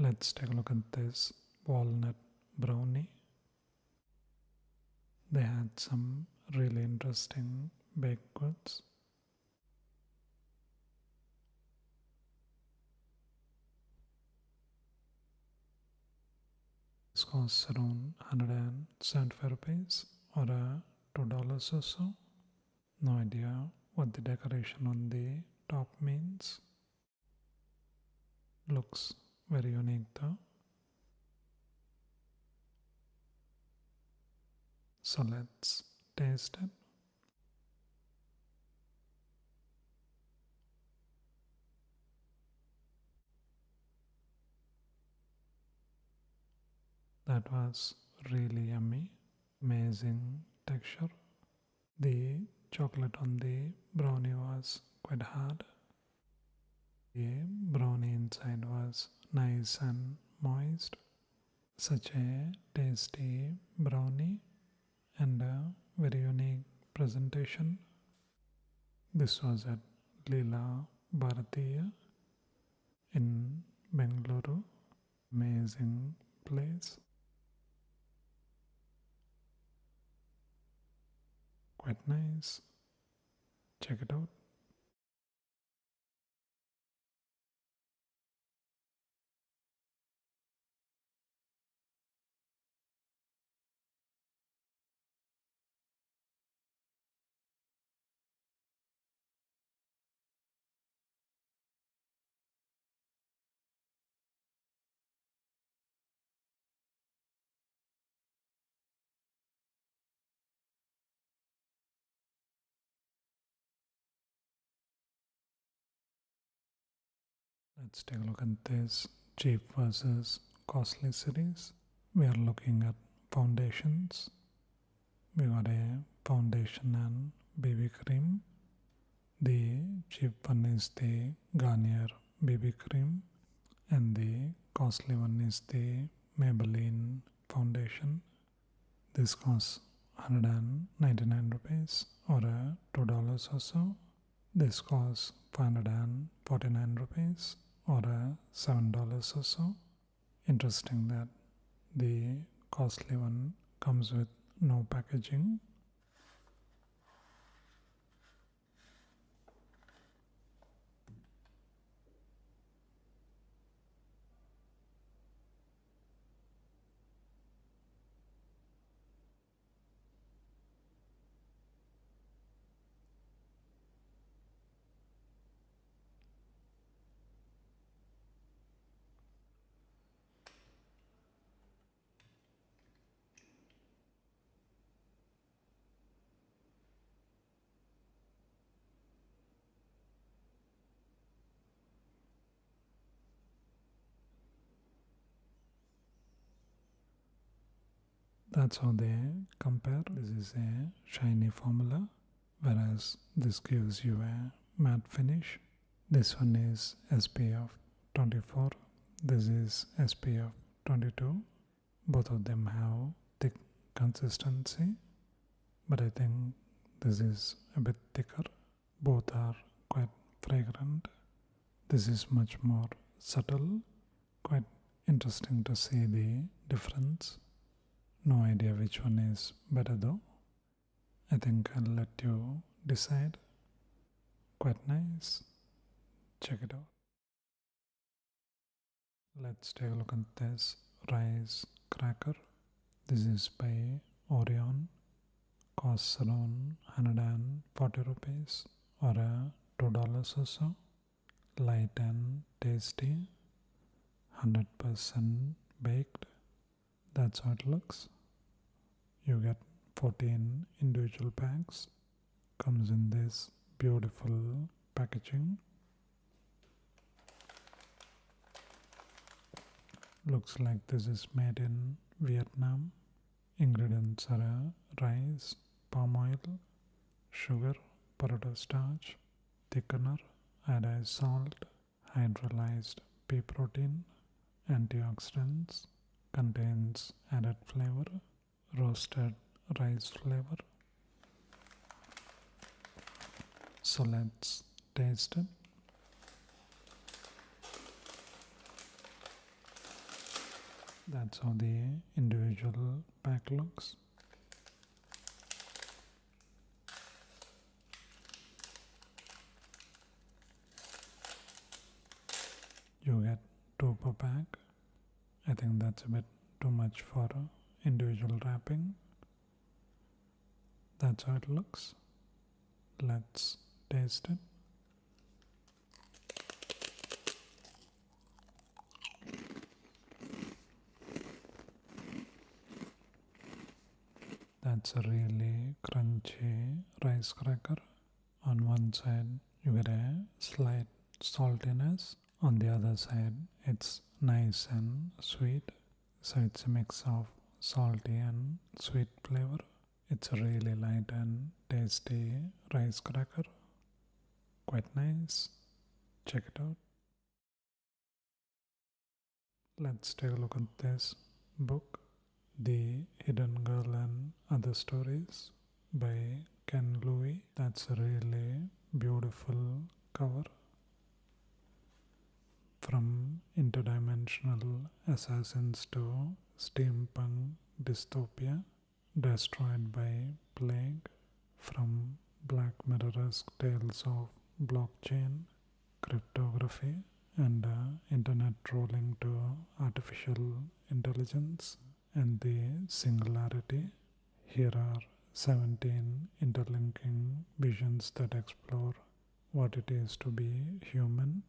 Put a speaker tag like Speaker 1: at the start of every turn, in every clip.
Speaker 1: Let's take a look at this walnut brownie. They had some really interesting baked goods. This costs around 175 rupees or $2 or so. No idea what the decoration on the top means. Looks very unique though. So let's taste it. That was really yummy. Amazing texture. The chocolate on the brownie was quite hard. The brownie inside was nice and moist. Such a tasty brownie and a very unique presentation. This was at Leela, Bhartiya in Bengaluru. Amazing place. Quite nice. Check it out. Let's take a look at this cheap versus costly series. We are looking at foundations. We got a foundation and BB cream. The cheap one is the Garnier BB cream and the costly one is the Maybelline foundation. This costs 199 rupees or $2 or so. This costs 549 rupees or $7 or so. Interesting that the costly one comes with no packaging. That's how they compare. This is a shiny formula, whereas this gives you a matte finish. This one is SPF 24. This is SPF 22. Both of them have thick consistency, but I think this is a bit thicker. Both are quite fragrant. This is much more subtle. Quite interesting to see the difference. No idea which one is better though. I think I'll let you decide. Quite nice. Check it out. Let's take a look at this rice cracker. This is by Orion. Costs around 140 rupees or $2 or so. Light and tasty. 100% baked. That's how it looks. You get 14 individual packs. Comes in this beautiful packaging. Looks like this is made in Vietnam. Ingredients are rice, palm oil, sugar, potato starch, thickener, iodized salt, hydrolyzed pea protein, antioxidants, contains added flavor, roasted rice flavor. So let's taste it. That's how the individual pack looks. You get 2 per pack. I think that's a bit too much for individual wrapping. That's how it looks. Let's taste it. That's a really crunchy rice cracker. On one side you get a slight saltiness. On the other side it's nice and sweet. So it's a mix of salty and sweet flavor. It's a really light and tasty rice cracker. Quite nice. Check it out. Let's take a look at this book, The Hidden Girl and Other Stories by Ken Louis. That's a really beautiful cover. From interdimensional assassins to steampunk dystopia, destroyed by plague, from Black Mirror-esque tales of blockchain, cryptography, and internet trolling to artificial intelligence and the singularity. Here are 17 interlinking visions that explore what it is to be human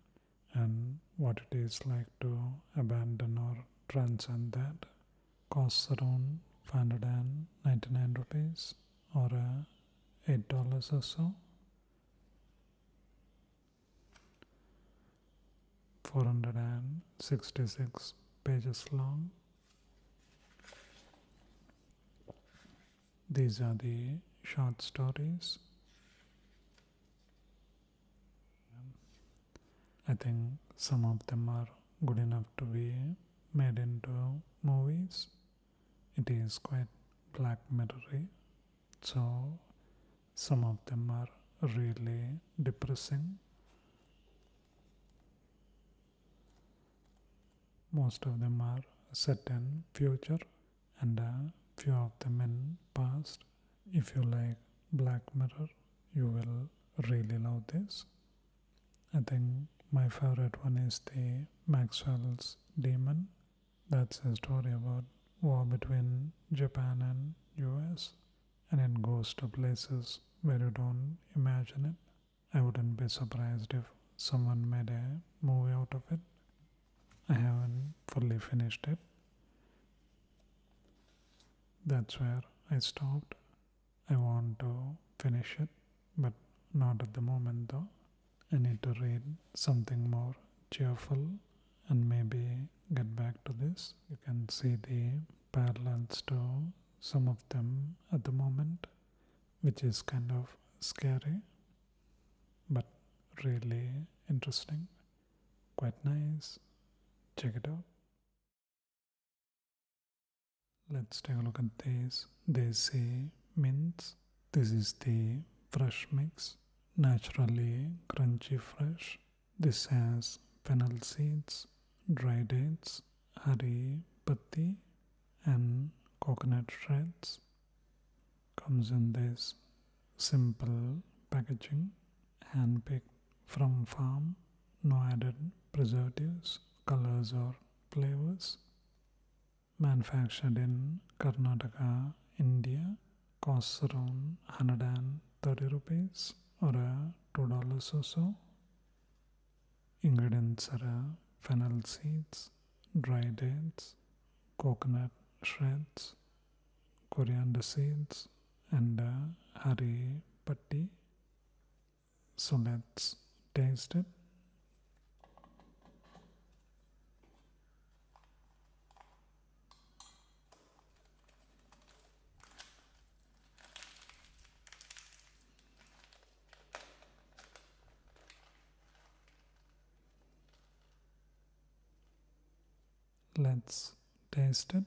Speaker 1: and what it is like to abandon or transcend that. Costs around 599 rupees or $8 or so. 466 pages long. These are the short stories. I think some of them are good enough to be made into movies. It is quite Black Mirror-y, so some of them are really depressing. Most of them are set in future and a few of them in past. If you like Black Mirror, you will really love this. I think my favorite one is the Maxwell's Demon. That's a story about war between Japan and US, and it goes to places where you don't imagine it. I wouldn't be surprised if someone made a movie out of it. I haven't fully finished it. That's where I stopped. I want to finish it, but not at the moment though. I need to read something more cheerful and maybe get back to this. You can see the parallels to some of them at the moment, which is kind of scary, but really interesting. Quite nice. Check it out. Let's take a look at these Desi mints. This is the fresh mix, naturally crunchy fresh. This has fennel seeds, dry dates, hari patti, and coconut shreds. Comes in this simple packaging, hand-picked from farm, no added preservatives, colors or flavors. Manufactured in Karnataka, India. Costs around 130 rupees or $2 or so. Ingredients are fennel seeds, dry dates, coconut shreds, coriander seeds, and hari patti. So let's taste it. Let's taste it.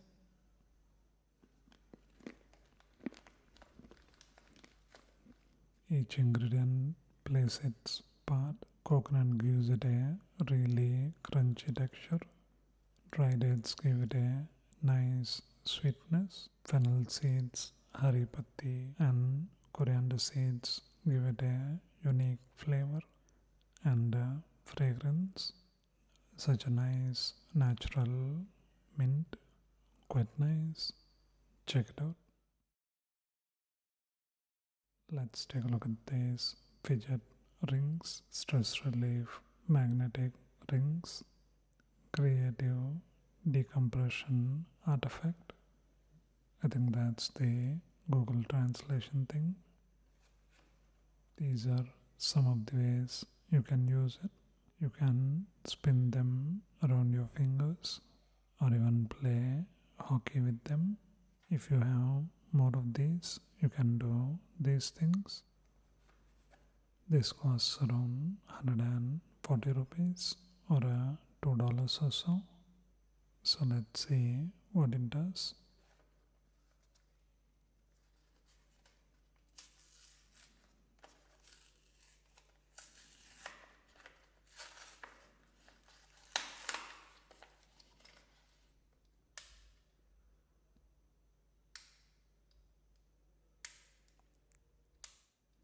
Speaker 1: Each ingredient plays its part. Coconut gives it a really crunchy texture. Dry dates give it a nice sweetness. Fennel seeds, hari patti, and coriander seeds give it a unique flavor and fragrance. Such a nice natural mint, quite nice. Check it out. Let's take a look at these fidget rings, stress relief magnetic rings, creative decompression artifact. I think that's the Google translation thing. These are some of the ways you can use it. You can spin them around your fingers or even play hockey with them. If you have more of these, you can do these things. This costs around 140 rupees or $2 or so. So let's see what it does.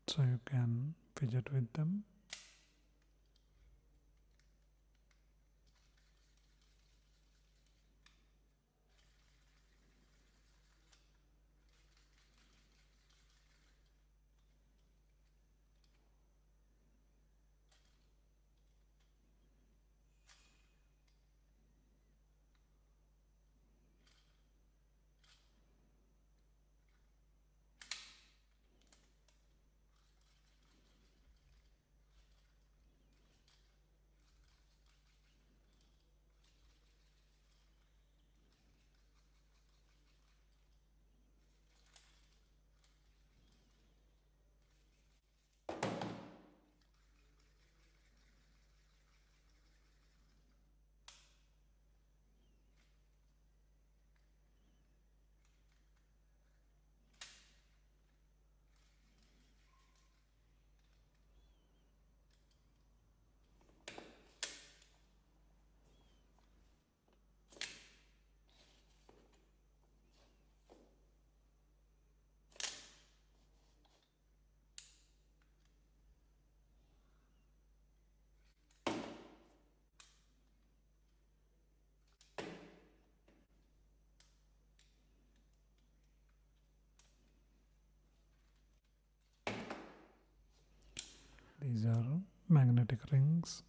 Speaker 1: So you can fidget with them. These are magnetic rings.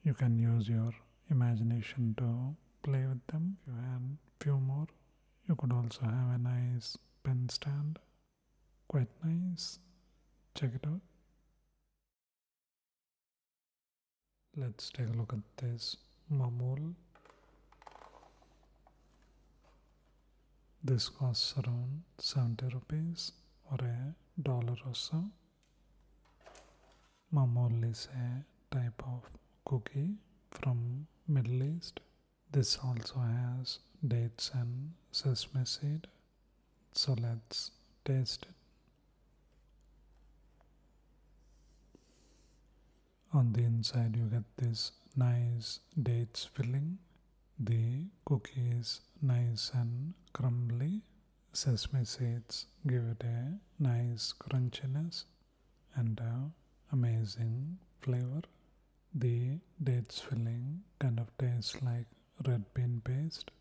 Speaker 1: You can use your imagination to play with them. If you add few more, you could also have a nice pen stand. Quite nice. Check it out. Let's take a look at this Mamool. This costs around 70 rupees or $1 or so. Mamool is a type of cookie from Middle East. This also has dates and sesame seed. So let's taste it. On the inside you get this nice dates filling. The cookie is nice and crumbly. Sesame seeds give it a nice crunchiness and amazing flavor. The dates filling kind of tastes like red bean paste.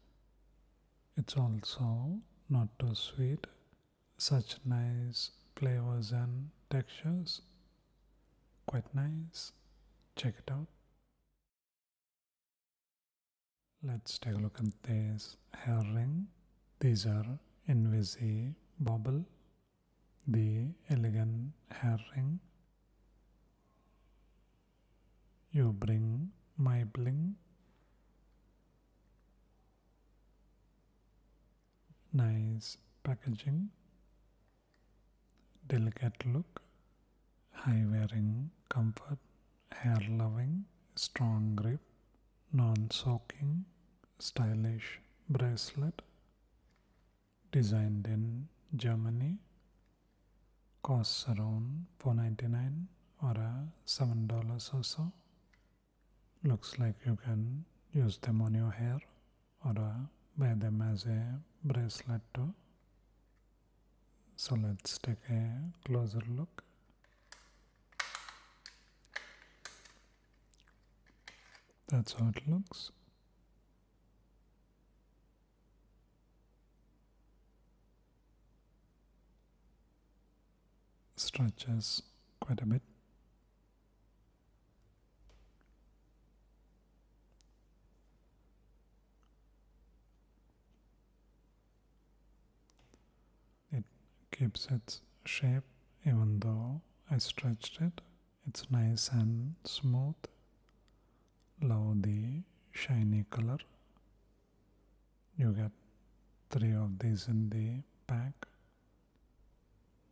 Speaker 1: It's also not too sweet. Such nice flavors and textures. Quite nice. Check it out. Let's take a look at this hair ring. These are Invisibobble, the elegant hair ring. You bring my Bling. Nice packaging. Delicate look. High wearing comfort. Hair loving. Strong grip. Non-soaking. Stylish bracelet. Designed in Germany. Costs around $4.99 or $7 or so. Looks like you can use them on your hair or buy them as a bracelet too. So let's take a closer look. That's how it looks. Stretches quite a bit. It keeps its shape even though I stretched it. It's nice and smooth. Love the shiny color. You get 3 of these in the pack.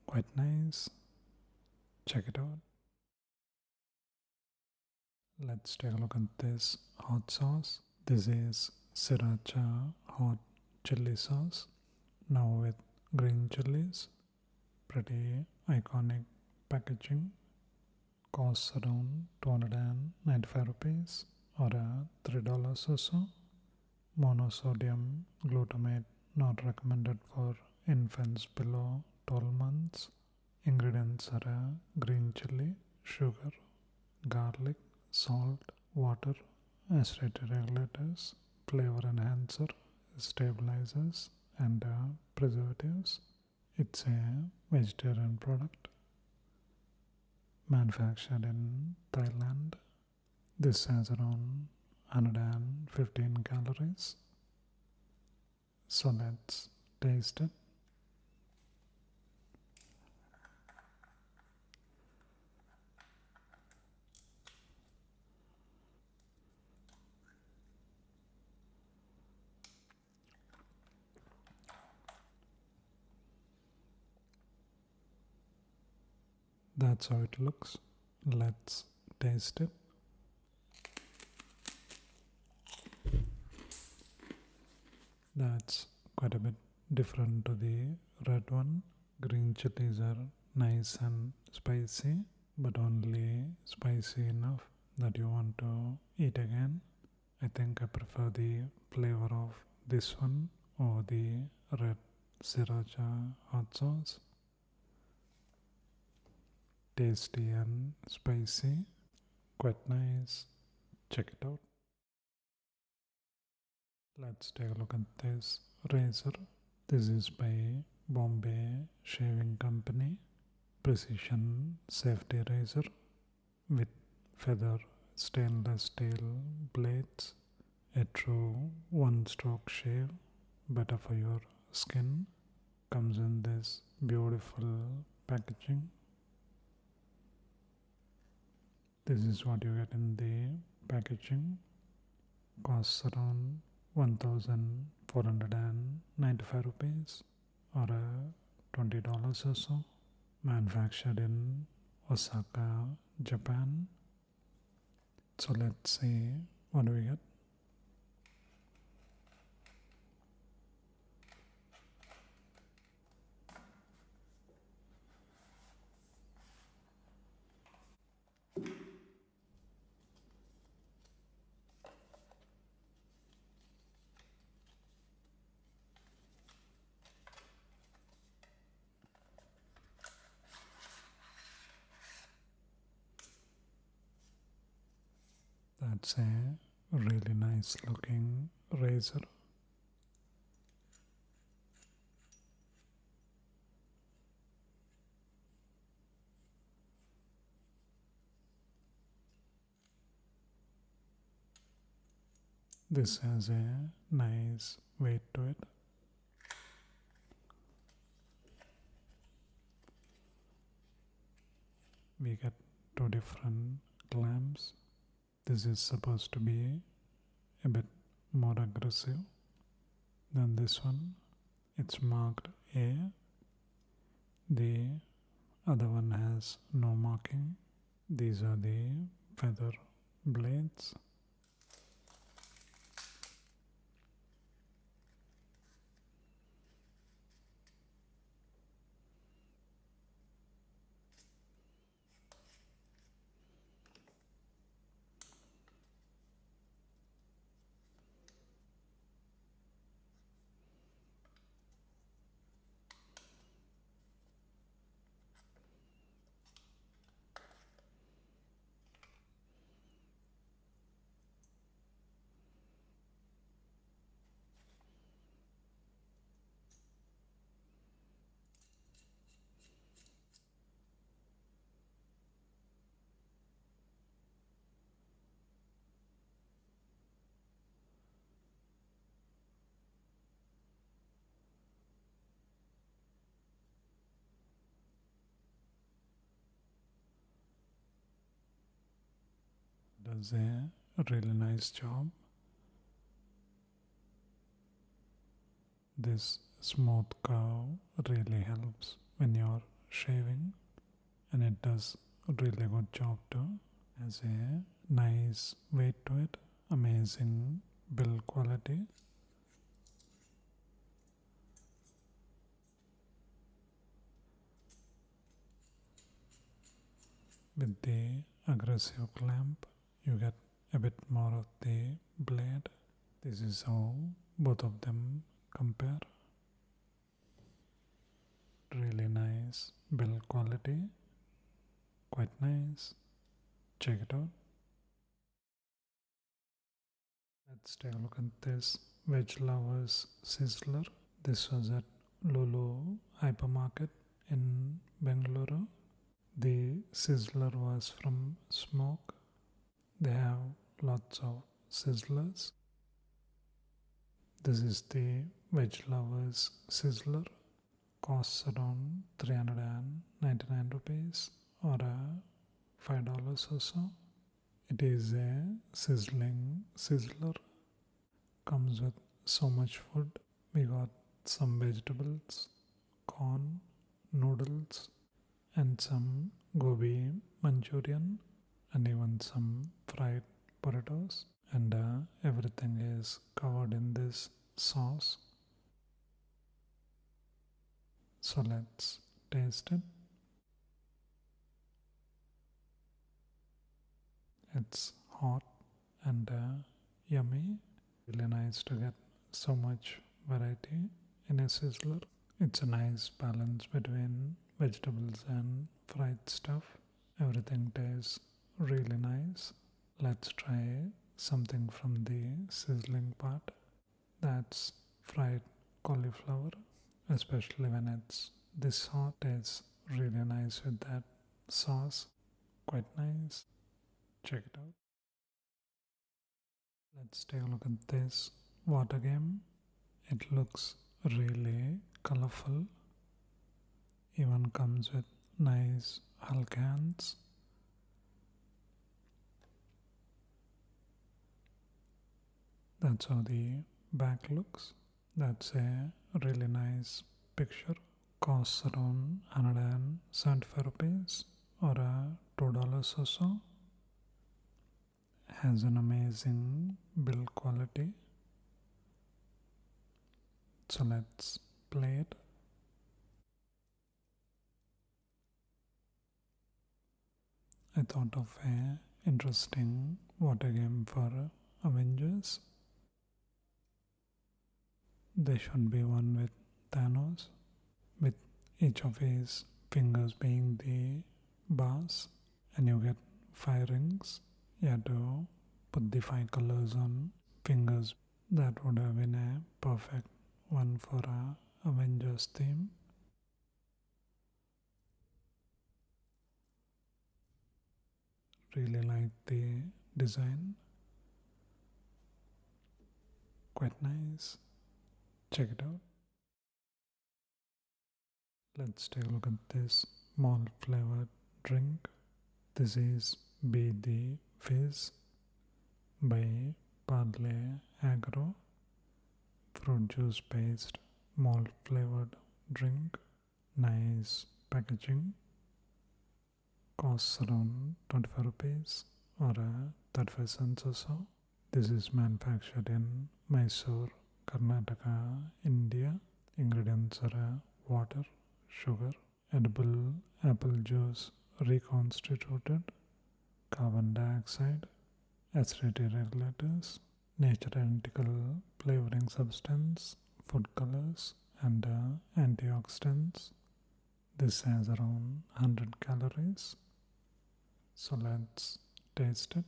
Speaker 1: Quite nice. Check it out. Let's take a look at this hot sauce. This is Sriracha hot chili sauce. Now with green chilies. Pretty iconic packaging. Costs around 295 rupees or $3 or so. Monosodium glutamate not recommended for infants below 12 months. Ingredients are green chili, sugar, garlic, salt, water, acidity regulators, flavor enhancer, stabilizers, and preservatives. It's a vegetarian product manufactured in Thailand. This has around 115 calories. So let's taste it. That's how it looks. Let's taste it. That's quite a bit different to the red one. Green chilies are nice and spicy, but only spicy enough that you want to eat again. I think I prefer the flavor of this one or the red Sriracha hot sauce. Tasty and spicy, quite nice. Check it out. Let's take a look at this razor. This is by Bombay Shaving Company. Precision safety razor with feather stainless steel blades. A true one-stroke shave, better for your skin. Comes in this beautiful packaging. This is what you get in the packaging. Costs around 1,495 rupees or $20 or so. Manufactured in Osaka, Japan. So let's see what do we get. That's a really nice looking razor. This has a nice weight to it. We get 2 different clamps. This is supposed to be a bit more aggressive than this one. It's marked A. The other one has no marking. These are the feather blades. does a really nice job. This smooth curve really helps when you're shaving, and it does a really good job too. Has a nice weight to it, amazing build quality. With the aggressive clamp, you get a bit more of the blade. This is how both of them compare. Really nice build quality, quite nice. Check it out. Let's take a look at this Veg Lovers Sizzler. This was at Lulu Hypermarket in Bengaluru. The Sizzler was from Smoke. They have lots of Sizzlers. This is the Veg Lovers Sizzler. Costs around 399 rupees or $5 or so. It is a sizzling sizzler. Comes with so much food. We got some vegetables, corn, noodles, and some gobi Manchurian, and even some fried potatoes. And everything is covered in this sauce. So let's taste it. It's hot and yummy. Really nice to get so much variety in a sizzler. It's a nice balance between vegetables and fried stuff. Everything tastes really nice. Let's try something from the sizzling part. That's fried cauliflower, especially when it's this hot. Tastes really nice with that sauce. Quite nice. Check it out. Let's take a look at this water game. It looks really colorful. Even comes with nice Hulk hands. That's how the back looks. That's a really nice picture. Costs around 175 rupees or $2 or so. Has an amazing build quality. So let's play it. I thought of a interesting water game for Avengers. There should be one with Thanos, with each of his fingers being the bars, and you get 5 rings. You have to put the 5 colors on fingers. That would have been a perfect one for a Avengers theme. Really like the design. Quite nice. Check it out. Let's take a look at this malt flavored drink. This is Be the Fizz by Parle Agro. Fruit juice based malt flavored drink. Nice packaging. Costs around 25 rupees or 35 cents or so. This is manufactured in Mysore, Karnataka, India. Ingredients are water, sugar, edible apple juice reconstituted, carbon dioxide, acidity regulators, nature identical flavoring substance, food colors, and antioxidants. This has around 100 calories. So let's taste it.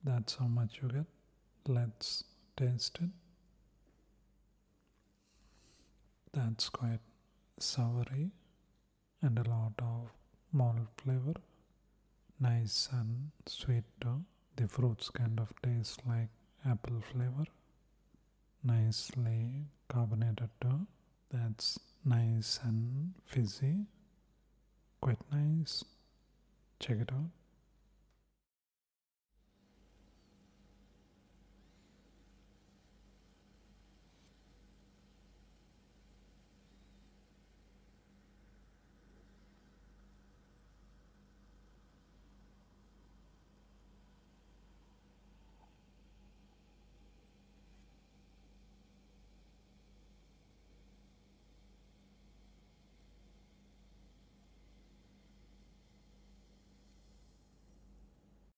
Speaker 1: That's how much you get. Let's taste it. That's quite soury and a lot of malt flavor. Nice and sweet too. The fruits kind of taste like apple flavor. Nicely carbonated too. That's nice and fizzy. Quite nice. Check it out.